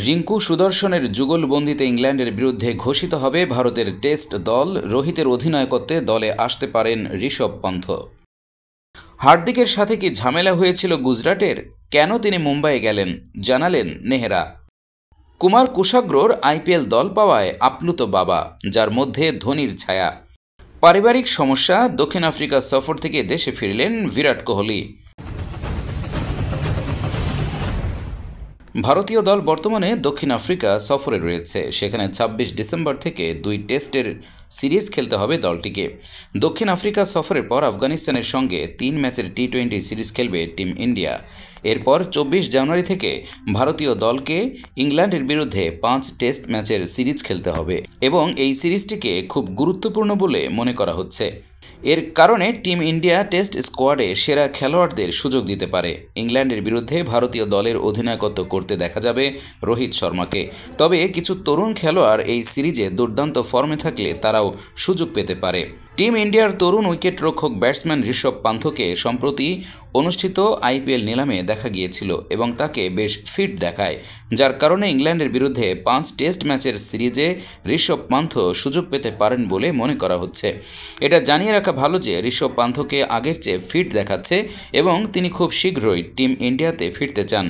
রিঙ্কু সুদর্শনের যুগলবন্দিতে ইংল্যান্ডের বিরুদ্ধে ঘোষিত হবে ভারতের টেস্ট দল। রোহিতের অধিনায়কত্বে দলে আসতে পারেন ঋষভ পন্থ। হার্দিকের সাথে কি ঝামেলা হয়েছিল গুজরাটের? কেন তিনি মুম্বাইয়ে গেলেন জানালেন নেহরা। কুমার কুশাগ্রর আইপিএল দল পাওয়ায় আপ্লুত বাবা, যার মধ্যে ধোনির ছায়া। পারিবারিক সমস্যা, দক্ষিণ আফ্রিকা সফর থেকে দেশে ফিরলেন বিরাট কোহলি। ভারতীয় দল বর্তমানে দক্ষিণ আফ্রিকা সফরে রয়েছে। সেখানে ২৬ ডিসেম্বর থেকে ২ টেস্টের সিরিজ খেলতে হবে দলটিকে। দক্ষিণ আফ্রিকা সফরের পর আফগানিস্তানের সঙ্গে ৩ ম্যাচের টি-২০ সিরিজ খেলবে টিম ইন্ডিয়া। এরপর ২৪ জানুয়ারি থেকে ভারতীয় দলকে ইংল্যান্ডের বিরুদ্ধে ৫ টেস্ট ম্যাচের সিরিজ খেলতে হবে এবং এই সিরিজটিকে খুব গুরুত্বপূর্ণ বলে মনে করা হচ্ছে। এর কারণে টিম ইন্ডিয়া টেস্ট স্কোয়াডে সেরা খেলোয়াড়দের সুযোগ দিতে পারে। ইংল্যান্ডের বিরুদ্ধে ভারতীয় দলের অধিনায়কত্ব করতে দেখা যাবে রোহিত শর্মাকে। তবে কিছু তরুণ খেলোয়াড় এই সিরিজে দুর্দান্ত ফর্মে থাকলে তারাও সুযোগ পেতে পারে। টিম ইন্ডিয়ার তরুণ উইকেটরক্ষক ব্যাটসম্যান ঋষভ পান্থকে সম্প্রতি অনুষ্ঠিত আইপিএল নিলামে দেখা গিয়েছিল এবং তাকে বেশ ফিট দেখায়, যার কারণে ইংল্যান্ডের বিরুদ্ধে ৫ টেস্ট ম্যাচের সিরিজে ঋষভ পান্থ সুযোগ পেতে পারেন বলে মনে করা হচ্ছে। এটা জানিয়ে রাখা ভালো যে ঋষভ পান্থকে আগের চেয়ে ফিট দেখাচ্ছে এবং তিনি খুব শীঘ্রই টিম ইন্ডিয়াতে ফিরতে চান।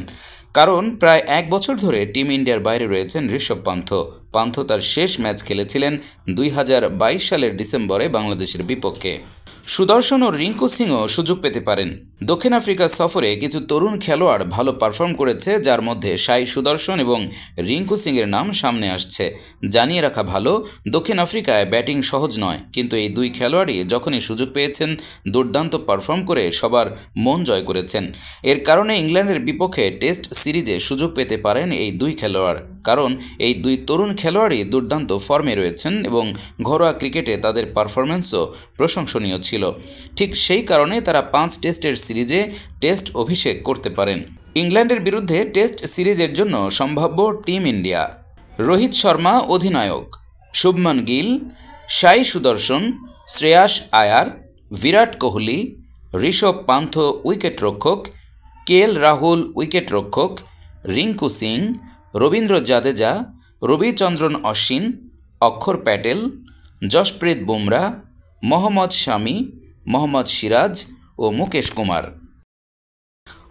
কারণ প্রায় ১ বছর ধরে টিম ইন্ডিয়ার বাইরে রয়েছেন ঋষভ পান্থ। পান্থ তার শেষ ম্যাচ খেলেছিলেন ২০২২ সালের ডিসেম্বরে বাংলাদেশের বিপক্ষে। সুদর্শন ও রিঙ্কু সিংও সুযোগ পেতে পারেন। দক্ষিণ আফ্রিকা সফরে কিছু তরুণ খেলোয়াড় ভালো পারফর্ম করেছে, যার মধ্যে সাই সুদর্শন এবং রিঙ্কু সিংয়ের নাম সামনে আসছে। জানিয়ে রাখা ভালো, দক্ষিণ আফ্রিকায় ব্যাটিং সহজ নয়, কিন্তু এই ২ খেলোয়াড়ই যখনই সুযোগ পেয়েছেন দুর্দান্ত পারফর্ম করে সবার মন জয় করেছেন। এর কারণে ইংল্যান্ডের বিপক্ষে টেস্ট সিরিজে সুযোগ পেতে পারেন এই ২ খেলোয়াড়, কারণ এই ২ তরুণ খেলোয়াড়ই দুর্দান্ত ফর্মে রয়েছেন এবং ঘরোয়া ক্রিকেটে তাদের পারফরম্যান্সও প্রশংসনীয় ছিল। ঠিক সেই কারণে তারা ৫ টেস্টের সিরিজে টেস্ট অভিষেক করতে পারেন। ইংল্যান্ডের বিরুদ্ধে টেস্ট সিরিজের জন্য সম্ভাব্য টিম ইন্ডিয়া: রোহিত শর্মা অধিনায়ক, শুভমন গিল, সাই সুদর্শন, শ্রেয়াস আয়ার, বিরাট কোহলি, ঋষভ পান্থ উইকেটরক্ষক, কেএল রাহুল উইকেটরক্ষক, রিঙ্কু সিং, রবীন্দ্র জাদেজা, রবিচন্দ্রন অশ্বিন, অক্ষর প্যাটেল, জশপ্রীত বুমরা, মোহাম্মদ শামি, মোহাম্মদ সিরাজ ও মুকেশ কুমার।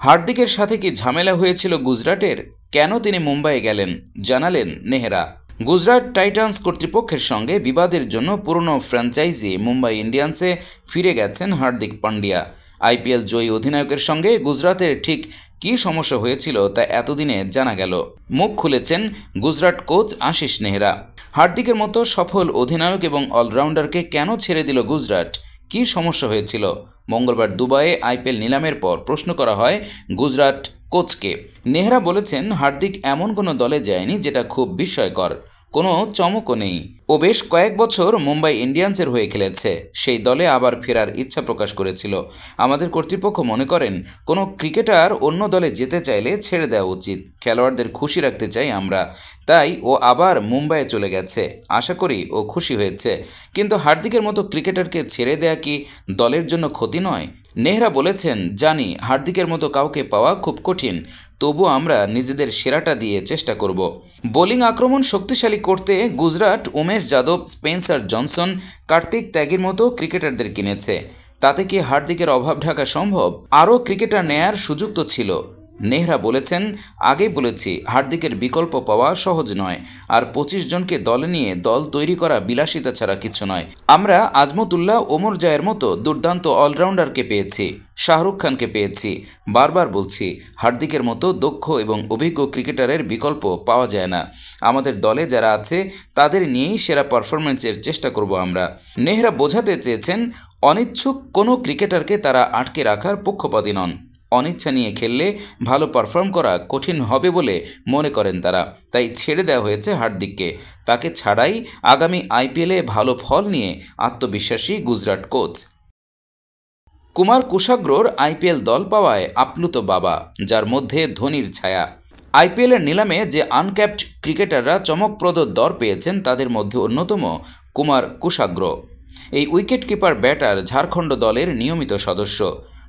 হার্দিকের সাথে কি ঝামেলা হয়েছিল গুজরাটের? কেন তিনি মুম্বাইয়ে গেলেন জানালেন নেহরা। গুজরাট টাইটান্স কর্তৃপক্ষের সঙ্গে বিবাদের জন্য পুরনো ফ্র্যাঞ্চাইজি মুম্বাই ইন্ডিয়ান্সে ফিরে গেছেন হার্দিক পান্ডিয়া। আইপিএল জয়ী অধিনায়কের সঙ্গে গুজরাতের ঠিক কী সমস্যা হয়েছিল তা এতদিনে জানা গেল। মুখ খুলেছেন গুজরাট কোচ আশিস নেহরা। হার্দিকের মতো সফল অধিনায়ক এবং অলরাউন্ডারকে কেন ছেড়ে দিল গুজরাট? কী সমস্যা হয়েছিল? মঙ্গলবার দুবাইয়ে আইপিএল নিলামের পর প্রশ্ন করা হয় গুজরাট কোচকে। নেহরা বলেছেন, হার্দিক এমন কোনো দলে যায়নি যেটা খুব বিস্ময়কর, কোনো চমকও নেই। ও বেশ কয়েক বছর মুম্বাই ইন্ডিয়ান্সের হয়ে খেলেছে, সেই দলে আবার ফেরার ইচ্ছা প্রকাশ করেছিল। আমাদের কর্তৃপক্ষ মনে করেন কোনো ক্রিকেটার অন্য দলে যেতে চাইলে ছেড়ে দেওয়া উচিত, খেলোয়াড়দের খুশি রাখতে চাই আমরা, তাই ও আবার মুম্বাইয়ে চলে গেছে। আশা করি ও খুশি হয়েছে, কিন্তু হার্দিকের মতো ক্রিকেটারকে ছেড়ে দেয়া কি দলের জন্য ক্ষতি নয়? নেহরা বলেছেন, জানি হার্দিকের মতো কাউকে পাওয়া খুব কঠিন, তবু আমরা নিজেদের সেরাটা দিয়ে চেষ্টা করব। বোলিং আক্রমণ শক্তিশালী করতে গুজরাট উমেশ যাদব, স্পেন্সার জনসন, কার্তিক ত্যাগীর মতো ক্রিকেটারদের কিনেছে। তাতে কি হার্দিকের অভাব ঢাকা সম্ভব? আরও ক্রিকেটার নেয়ার সুযোগ তো ছিল। নেহরা বলেছেন, আগেই বলেছি হার্দিকের বিকল্প পাওয়া সহজ নয়, আর ২৫ জনকে দলে নিয়ে দল তৈরি করা বিলাসিতা ছাড়া কিছু নয়। আমরা আজমতুল্লাহ, ওমর জায়ের মতো দুর্দান্ত অলরাউন্ডারকে পেয়েছি, শাহরুখ খানকে পেয়েছি। বারবার বলছি, হার্দিকের মতো দক্ষ এবং অভিজ্ঞ ক্রিকেটারের বিকল্প পাওয়া যায় না। আমাদের দলে যারা আছে তাদের নিয়েই সেরা পারফরম্যান্সের চেষ্টা করব আমরা। নেহরা বোঝাতে চেয়েছেন, অনিচ্ছুক কোনো ক্রিকেটারকে তারা আটকে রাখার পক্ষপাতী নন। অনিচ্ছা নিয়ে খেললে ভালো পারফর্ম করা কঠিন হবে বলে মনে করেন তারা, তাই ছেড়ে দেওয়া হয়েছে হার্দিককে। তাকে ছাড়াই আগামী আইপিএলে ভালো ফল নিয়ে আত্মবিশ্বাসী গুজরাট কোচ। কুমার কুশাগ্রর আইপিএল দল পাওয়ায় আপ্লুত বাবা, যার মধ্যে ধোনির ছায়া। আইপিএলের নিলামে যে আনক্যাপড ক্রিকেটাররা চমকপ্রদ দর পেয়েছেন তাদের মধ্যে অন্যতম কুমার কুশাগ্র। এই উইকেট কিপার ব্যাটার ঝাড়খণ্ড দলের নিয়মিত সদস্য।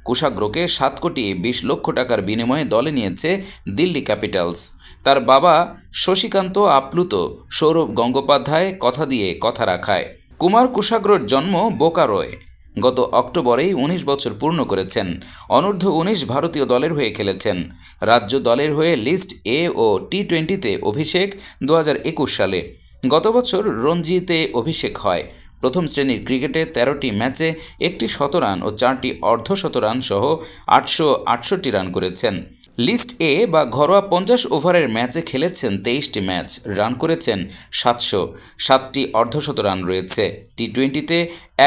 কুশাগ্রকে 7,20,00,000 টাকার বিনিময়ে দলে নিয়েছে দিল্লি ক্যাপিটালস। তার বাবা শশীকান্ত আপ্লুত, সৌরভ গঙ্গোপাধ্যায় কথা দিয়ে কথা রাখায়। কুমার কুশাগ্রর জন্ম বোকারোয়। গত অক্টোবরেই 19 বছর পূর্ণ করেছেন। অনূর্ধ্ব-19 ভারতীয় দলের হয়ে খেলেছেন। রাজ্য দলের হয়ে লিস্ট এ ও টি-20তে অভিষেক 2021 সালে। গত বছর রঞ্জিতে অভিষেক হয়। প্রথম শ্রেণীর ক্রিকেটে 13টি ম্যাচে 1টি শতরান ও 4টি অর্ধশতরান সহ 868 রান করেছেন। লিস্ট এ বা ঘরোয়া 50 ওভারের ম্যাচে খেলেছেন 23টি ম্যাচ, রান করেছেন 700, 7টি অর্ধশতরান রয়েছে। টি-20তে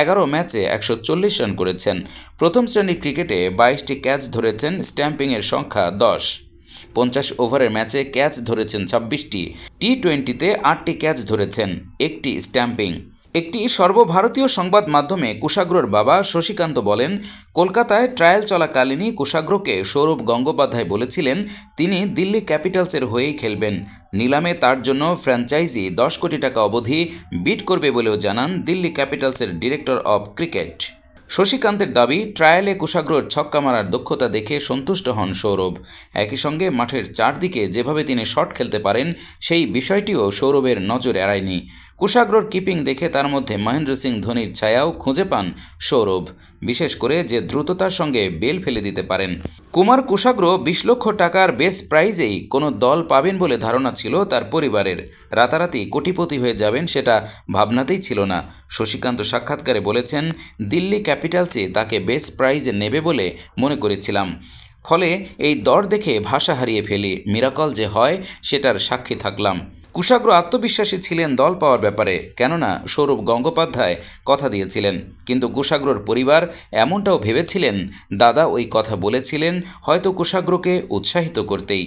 11 ম্যাচে 140 রান করেছেন। প্রথম শ্রেণীর ক্রিকেটে 22টি ক্যাচ ধরেছেন, স্ট্যাম্পিংয়ের সংখ্যা 10। 50 ওভারের ম্যাচে ক্যাচ ধরেছেন 26টি। টি-20তে 8টি ক্যাচ ধরেছেন, 1টি স্ট্যাম্পিং। একটি সর্বভারতীয় সংবাদ মাধ্যমে কুশাগ্রর বাবা শশীকান্ত বলেন, কলকাতায় ট্রায়াল চলাকালীনই কুশাগ্রকে সৌরভ গঙ্গোপাধ্যায় বলেছিলেন তিনি দিল্লি ক্যাপিটালসের হয়েই খেলবেন। নিলামে তার জন্য ফ্র্যাঞ্চাইজি 10 কোটি টাকা অবধি বিড করবে বলেও জানান দিল্লি ক্যাপিটালসের ডিরেক্টর অব ক্রিকেট। শশীকান্তের দাবি, ট্রায়ালে কুশাগ্রর ছক্কা মারার দক্ষতা দেখে সন্তুষ্ট হন সৌরভ। একই সঙ্গে মাঠের চারদিকে যেভাবে তিনি শট খেলতে পারেন সেই বিষয়টিও সৌরভের নজর এড়ায়নি। কুশাগ্রর কিপিং দেখে তার মধ্যে মহেন্দ্র সিং ধোনির ছায়াও খুঁজে পান সৌরভ, বিশেষ করে যে দ্রুততার সঙ্গে বেল ফেলে দিতে পারেন। কুমার কুশাগ্র 20 লক্ষ টাকার বেস প্রাইজেই কোনো দল পাবেন বলে ধারণা ছিল তার পরিবারের। রাতারাতি কোটিপতি হয়ে যাবেন সেটা ভাবনাতেই ছিল না। শশীকান্ত সাক্ষাৎকারে বলেছেন, দিল্লি ক্যাপিটালসে তাকে বেস প্রাইজে নেবে বলে মনে করেছিলাম, ফলে এই দর দেখে ভাষা হারিয়ে ফেলি। মিরাকল যে হয় সেটার সাক্ষী থাকলাম। কুশাগ্র আত্মবিশ্বাসী ছিলেন দল পাওয়ার ব্যাপারে, কেননা সৌরভ গঙ্গোপাধ্যায় কথা দিয়েছিলেন। কিন্তু কুশাগ্রর পরিবার এমনটাও ভেবেছিলেন দাদা ওই কথা বলেছিলেন হয়তো কুশাগ্রকে উৎসাহিত করতেই।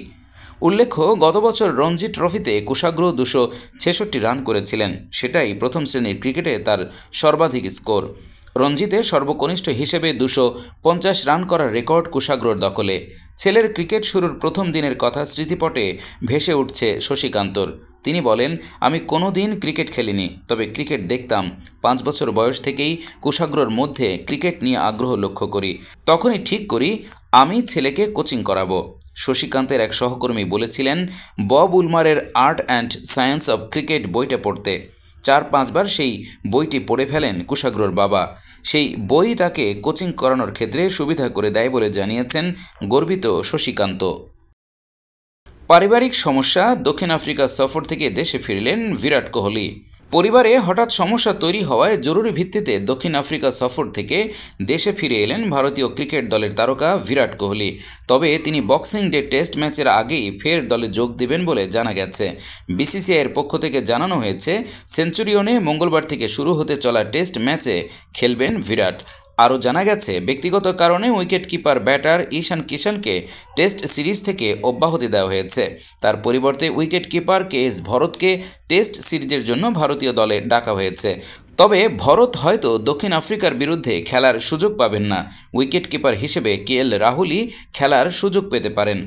উল্লেখ্য, গত বছর রঞ্জি ট্রফিতে কুশাগ্র 266 রান করেছিলেন। সেটাই প্রথম শ্রেণীর ক্রিকেটে তার সর্বাধিক স্কোর। রঞ্জিতে সর্বকনিষ্ঠ হিসেবে 250 রান করার রেকর্ড কুশাগ্রর দখলে। ছেলের ক্রিকেট শুরুর প্রথম দিনের কথা স্মৃতিপটে ভেসে উঠছে শশীকান্তর। তিনি বলেন, আমি কোনো দিন ক্রিকেট খেলিনি, তবে ক্রিকেট দেখতাম। 5 বছর বয়স থেকেই কুশাগ্রর মধ্যে ক্রিকেট নিয়ে আগ্রহ লক্ষ্য করি। তখনই ঠিক করি আমি ছেলেকে কোচিং করাবো। শশীকান্তের এক সহকর্মী বলেছিলেন, বব উলমারের art and science of cricket বইটা পড়তে। 4-5 বার সেই বইটি পড়ে ফেলেন কুশাগ্রর বাবা। সেই বই তাকে কোচিং করানোর ক্ষেত্রে সুবিধা করে দেয় বলে জানিয়েছেন গর্বিত শশীকান্ত। পারিবারিক সমস্যা, দক্ষিণ আফ্রিকা সফর থেকে দেশে ফিরলেন বিরাট কোহলি। পরিবারে হঠাৎ সমস্যা তৈরি হওয়ায় জরুরি ভিত্তিতে দক্ষিণ আফ্রিকা সফর থেকে দেশে ফিরে এলেন ভারতীয় ক্রিকেট দলের তারকা বিরাট কোহলি। তবে তিনি বক্সিং ডে টেস্ট ম্যাচের আগেই ফের দলে যোগ দেবেন বলে জানা গেছে। বিসিসিআইয়ের পক্ষ থেকে জানানো হয়েছে, সেঞ্চুরিয়নে মঙ্গলবার থেকে শুরু হতে চলা টেস্ট ম্যাচে খেলবেন বিরাট। আরও জানা গেছে, ব্যক্তিগত কারণে উইকেট কিপার ব্যাটার ঈশান কিষানকে টেস্ট সিরিজ থেকে অব্যাহতি দেওয়া হয়েছে। তার পরিবর্তে উইকেট কিপার KS ভরতকে টেস্ট সিরিজের জন্য ভারতীয় দলে ডাকা হয়েছে। তবে ভরত হয়তো দক্ষিণ আফ্রিকার বিরুদ্ধে খেলার সুযোগ পাবেন না। উইকেট কিপার হিসেবে KL রাহুলই খেলার সুযোগ পেতে পারেন।